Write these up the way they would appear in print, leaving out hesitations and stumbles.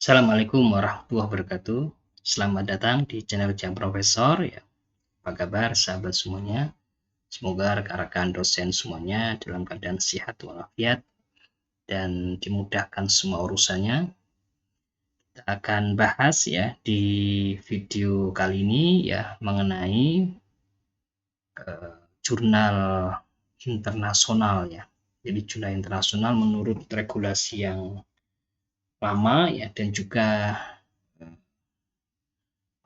Assalamualaikum warahmatullahi wabarakatuh. Selamat datang di channel Jam Profesor ya. Apa kabar sahabat semuanya? Semoga rekan-rekan dosen semuanya dalam keadaan sehat walafiat dan dimudahkan semua urusannya. Kita akan bahas ya di video kali ini ya mengenai jurnal internasional ya. Jadi jurnal internasional menurut regulasi yang lama ya dan juga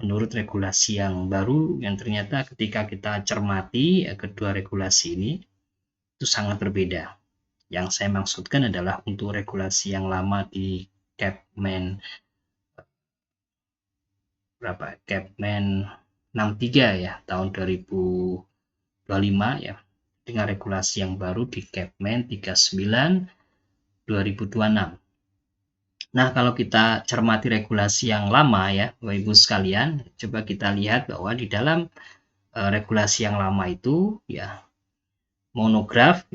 menurut regulasi yang baru yang ternyata ketika kita cermati kedua regulasi ini itu sangat berbeda. Yang saya maksudkan adalah untuk regulasi yang lama di Kepmen Kepmen 63 ya tahun 2025 ya dengan regulasi yang baru di Kepmen 39 2026. Nah, kalau kita cermati regulasi yang lama ya, Bapak Ibu sekalian, coba kita lihat bahwa di dalam regulasi yang lama itu ya monograf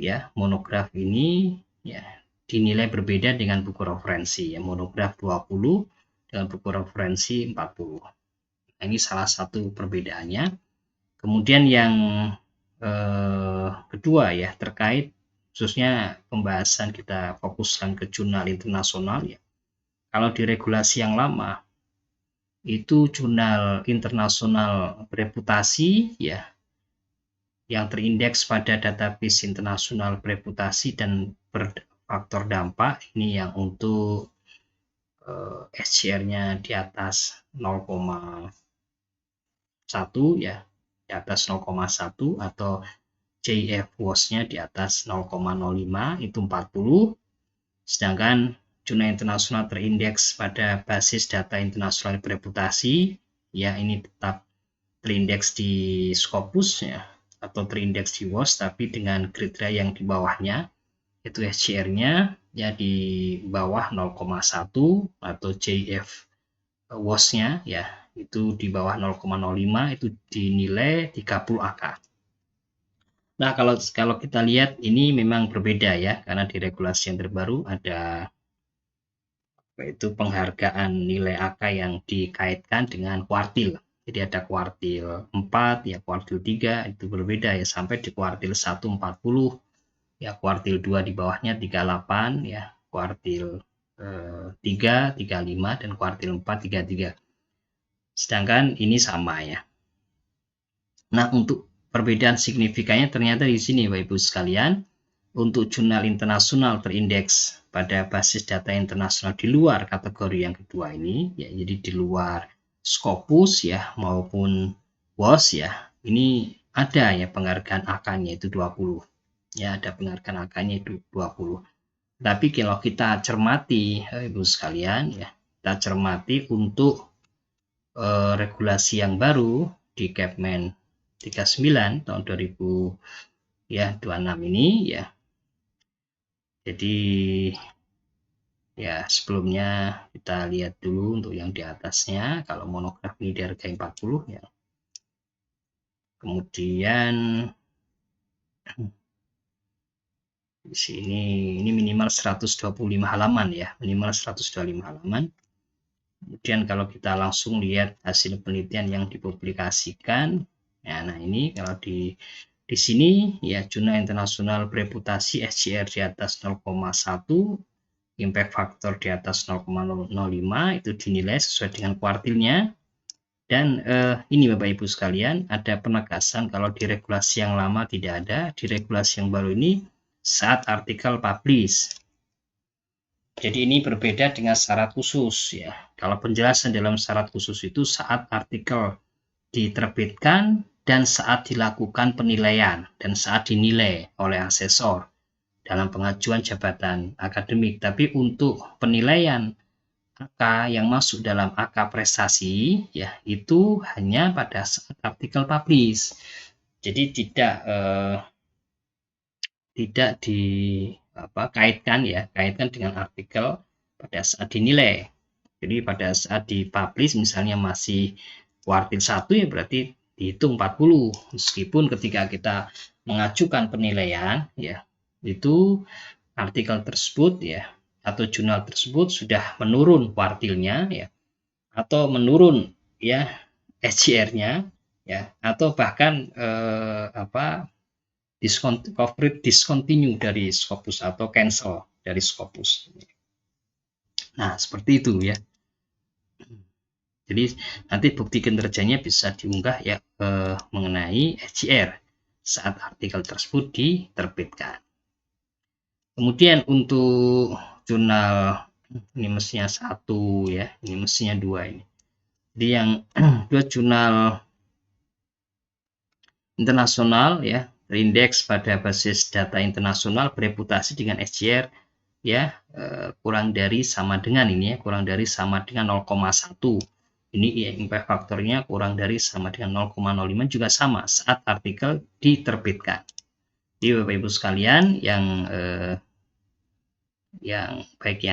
ini ya dinilai berbeda dengan buku referensi ya, monograf 20 dengan buku referensi 40. Nah, ini salah satu perbedaannya. Kemudian yang kedua ya terkait khususnya pembahasan kita fokuskan ke jurnal internasional ya. Kalau di regulasi yang lama itu jurnal internasional bereputasi ya yang terindeks pada database internasional bereputasi dan berfaktor dampak ini yang untuk SCR-nya di atas 0,1 ya di atas 0,1 atau JF WOS-nya di atas 0,05 itu 40, sedangkan jurnal internasional terindeks pada basis data internasional bereputasi ya ini tetap terindeks di Scopus ya atau terindeks di WOS tapi dengan kriteria yang di bawahnya itu SCR-nya ya di bawah 0,1 atau JF WOS-nya ya itu di bawah 0,05 itu dinilai 30 AK. Nah, kalau kita lihat ini memang berbeda ya karena di regulasi yang terbaru ada yaitu penghargaan nilai AK yang dikaitkan dengan kuartil. Jadi ada kuartil 4 ya, kuartil 3 itu berbeda ya sampai di kuartil 1 40 ya, kuartil 2 di bawahnya 38 ya, kuartil 3 35 dan kuartil 4 33. Sedangkan ini sama ya. Nah, untuk perbedaan signifikannya ternyata di sini Bapak Ibu sekalian, untuk jurnal internasional terindeks pada basis data internasional di luar kategori yang kedua ini ya, jadi di luar Scopus ya maupun WOS ya, ini ada ya penghargaan AK-nya itu 20 ya, ada penghargaan AK-nya itu 20. Tapi kalau kita cermati Ibu sekalian ya, kita cermati untuk regulasi yang baru di Kepmen 39 tahun 2026 ini ya. Jadi ya sebelumnya kita lihat dulu untuk yang di atasnya, kalau monograf ini dihargai 40 ya. Kemudian di sini ini minimal 125 halaman ya, minimal 125 halaman. Kemudian kalau kita langsung lihat hasil penelitian yang dipublikasikan, ya, nah ini kalau di sini ya jurnal internasional bereputasi SCR di atas 0,1, impact factor di atas 0,05 itu dinilai sesuai dengan kuartilnya. Dan ini Bapak Ibu sekalian ada penegasan kalau di regulasi yang lama tidak ada, di regulasi yang baru ini saat artikel publish. Jadi ini berbeda dengan syarat khusus ya. Kalau penjelasan dalam syarat khusus itu saat artikel diterbitkan dan saat dilakukan penilaian dan saat dinilai oleh asesor dalam pengajuan jabatan akademik. Tapi untuk penilaian AK yang masuk dalam AK prestasi ya itu hanya pada saat artikel publish. Jadi tidak kaitkan dengan artikel pada saat dinilai. Jadi pada saat dipublish misalnya masih kuartil 1 ya berarti dihitung 40 meskipun ketika kita mengajukan penilaian ya itu artikel tersebut ya atau jurnal tersebut sudah menurun kuartilnya ya, atau menurun ya SJR-nya ya, atau bahkan discontinue dari Scopus atau cancel dari Scopus. Nah, seperti itu ya. Jadi nanti bukti kinerjanya bisa diunggah ya mengenai SJR saat artikel tersebut diterbitkan. Kemudian untuk jurnal ini mestinya 1 ya, ini mestinya 2 ini. Jadi yang dua jurnal internasional ya, terindeks pada basis data internasional bereputasi dengan SJR ya kurang dari sama dengan ini ya, kurang dari sama dengan 0,1. Ini impact faktornya kurang dari sama dengan 0,05 juga sama saat artikel diterbitkan. Jadi Bapak Ibu sekalian yang baik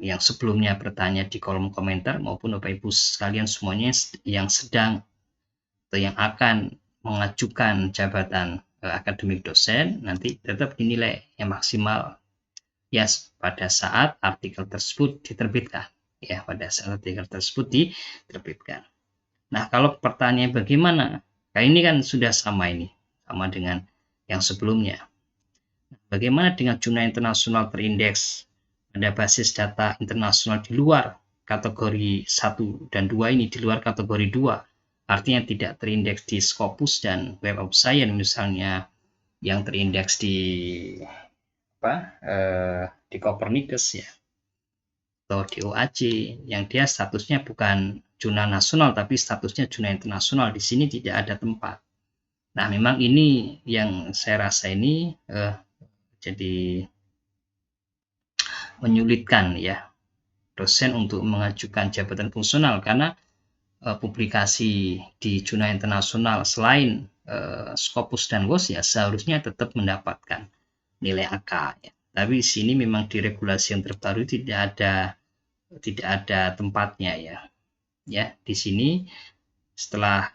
yang sebelumnya bertanya di kolom komentar maupun Bapak Ibu sekalian semuanya yang sedang atau yang akan mengajukan jabatan akademik dosen nanti tetap dinilai yang maksimal ya pada saat artikel tersebut diterbitkan ya, pada saat artikel tersebut diterbitkan. Nah, kalau pertanyaan bagaimana? Nah, ini kan sudah sama dengan yang sebelumnya. Bagaimana dengan jurnal internasional terindeks pada basis data internasional di luar kategori 1 dan 2 ini, di luar kategori 2, artinya tidak terindeks di Scopus dan Web of Science misalnya, yang terindeks di Copernicus ya, atau di OAC yang dia statusnya bukan jurnal nasional tapi statusnya jurnal internasional, di sini tidak ada tempat. Nah, memang ini yang saya rasa ini jadi menyulitkan ya dosen untuk mengajukan jabatan fungsional karena publikasi di jurnal internasional selain Scopus dan WOS ya seharusnya tetap mendapatkan nilai AK ya. Tapi di sini memang di regulasi yang terbaru tidak ada tempatnya ya. Ya, di sini setelah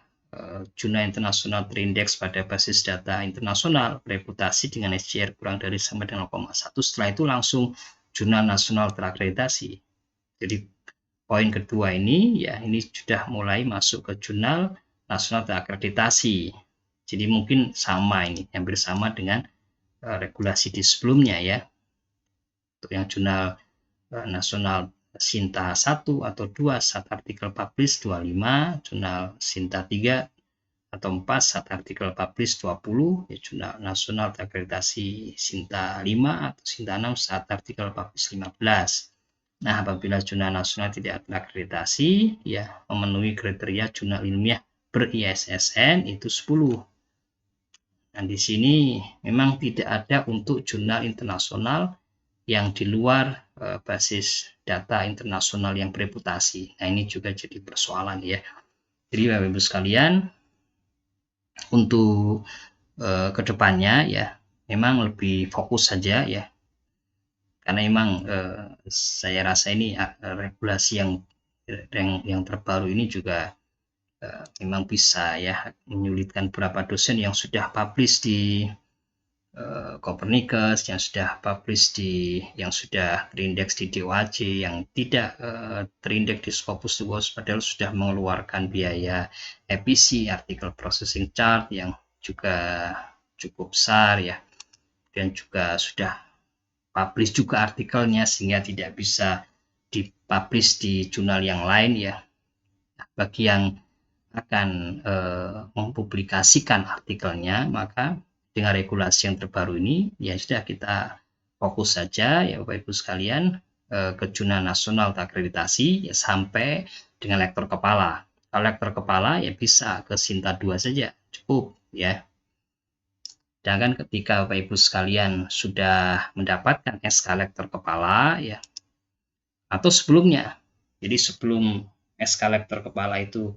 jurnal internasional terindeks pada basis data internasional bereputasi dengan SJR kurang dari sama dengan 0,1, setelah itu langsung jurnal nasional terakreditasi. Jadi poin kedua ini ya, ini sudah mulai masuk ke jurnal nasional terakreditasi. Jadi mungkin sama ini, hampir sama dengan regulasi di sebelumnya ya. Untuk yang jurnal nasional Sinta 1 atau 2 saat artikel publish 25, jurnal Sinta 3 atau 4 saat artikel publish 20, ya jurnal nasional terakreditasi Sinta 5 atau Sinta 6 saat artikel publish 15. Nah, apabila jurnal nasional tidak terakreditasi, ya memenuhi kriteria jurnal ilmiah ber-ISSN itu 10. Nah, di sini memang tidak ada untuk jurnal internasional yang di luar basis data internasional yang bereputasi. Nah, ini juga jadi persoalan ya. Jadi Bapak Ibu sekalian, untuk kedepannya ya memang lebih fokus saja ya. Karena memang saya rasa ini regulasi yang terbaru ini juga memang bisa ya menyulitkan beberapa dosen yang sudah publish di Copernicus, yang sudah publish yang sudah terindeks di DOAC, yang tidak terindeks di Scopus WOS, padahal sudah mengeluarkan biaya EPC, artikel processing charge yang juga cukup besar ya, dan juga sudah publish juga artikelnya sehingga tidak bisa dipublish di jurnal yang lain ya. Nah, bagi yang akan mempublikasikan artikelnya, maka dengan regulasi yang terbaru ini ya sudah kita fokus saja ya Bapak Ibu sekalian ke jurnal nasional terakreditasi ya, sampai dengan lektor kepala. Kalau lektor kepala ya bisa ke Sinta 2 saja cukup ya. Sedangkan ketika Bapak Ibu sekalian sudah mendapatkan SK lektor kepala ya, atau sebelumnya, jadi sebelum SK lektor kepala itu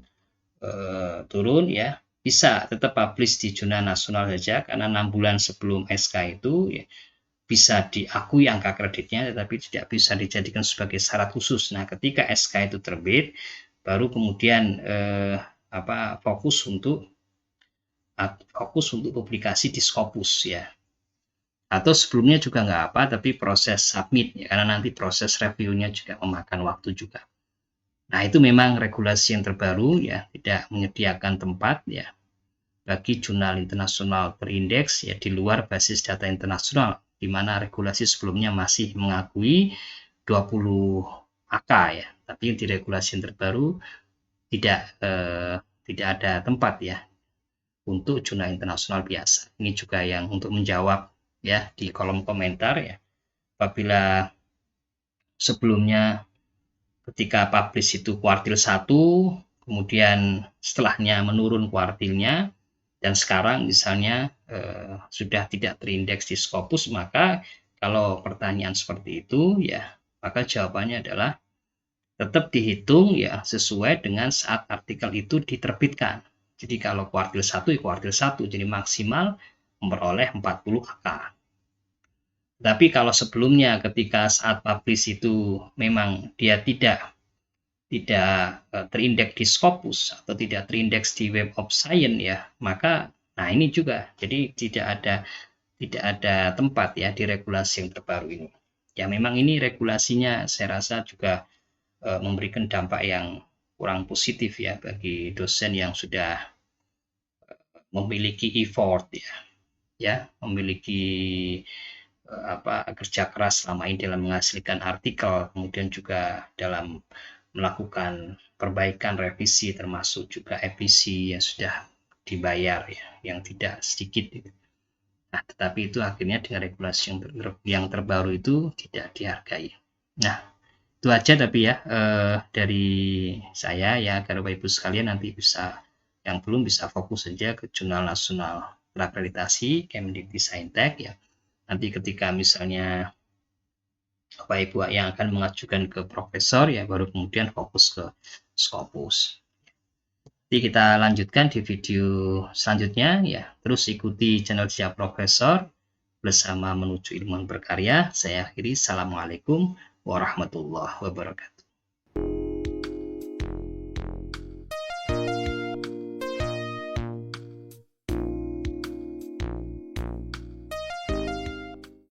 turun ya, bisa tetap publish di jurnal nasional saja karena 6 bulan sebelum SK itu ya, bisa diakui angka kreditnya tetapi tidak bisa dijadikan sebagai syarat khusus. Nah, ketika SK itu terbit baru kemudian fokus untuk publikasi di Scopus ya. Atau sebelumnya juga nggak apa, tapi proses submit ya, karena nanti proses reviewnya juga memakan waktu juga. Nah, itu memang regulasi yang terbaru ya, tidak menyediakan tempat ya bagi jurnal internasional berindeks ya di luar basis data internasional, di mana regulasi sebelumnya masih mengakui 20 AK ya, tapi di regulasi yang terbaru tidak ada tempat ya untuk jurnal internasional biasa. Ini juga yang untuk menjawab ya di kolom komentar ya. Apabila sebelumnya ketika publish itu kuartil 1, kemudian setelahnya menurun kuartilnya, dan sekarang misalnya sudah tidak terindeks di Scopus, maka kalau pertanyaan seperti itu ya, maka jawabannya adalah tetap dihitung ya sesuai dengan saat artikel itu diterbitkan. Jadi kalau kuartil 1 ya kuartil 1, jadi maksimal memperoleh 40 AK. Tapi kalau sebelumnya ketika saat publish itu memang dia tidak terindeks di Scopus atau tidak terindeks di Web of Science ya, maka nah ini juga jadi tidak ada tempat ya di regulasi yang terbaru ini. Ya memang ini regulasinya saya rasa juga memberikan dampak yang kurang positif ya bagi dosen yang sudah memiliki effort ya memiliki kerja keras selama ini dalam menghasilkan artikel, kemudian juga dalam melakukan perbaikan revisi termasuk juga EPC yang sudah dibayar ya, yang tidak sedikit. Nah, tetapi itu akhirnya dengan regulasi yang terbaru itu tidak dihargai. Nah, itu aja tapi ya dari saya ya, agar Bapak Ibu sekalian nanti bisa yang belum bisa fokus saja ke jurnal nasional terakreditasi Kemdikti Saintek ya. Nanti ketika misalnya Bapak Ibu yang akan mengajukan ke profesor ya baru kemudian fokus ke Scopus. Jadi kita lanjutkan di video selanjutnya ya. Terus ikuti channel Siap Profesor bersama menuju ilmuwan berkarya. Saya akhiri. Assalamualaikum warahmatullahi wabarakatuh.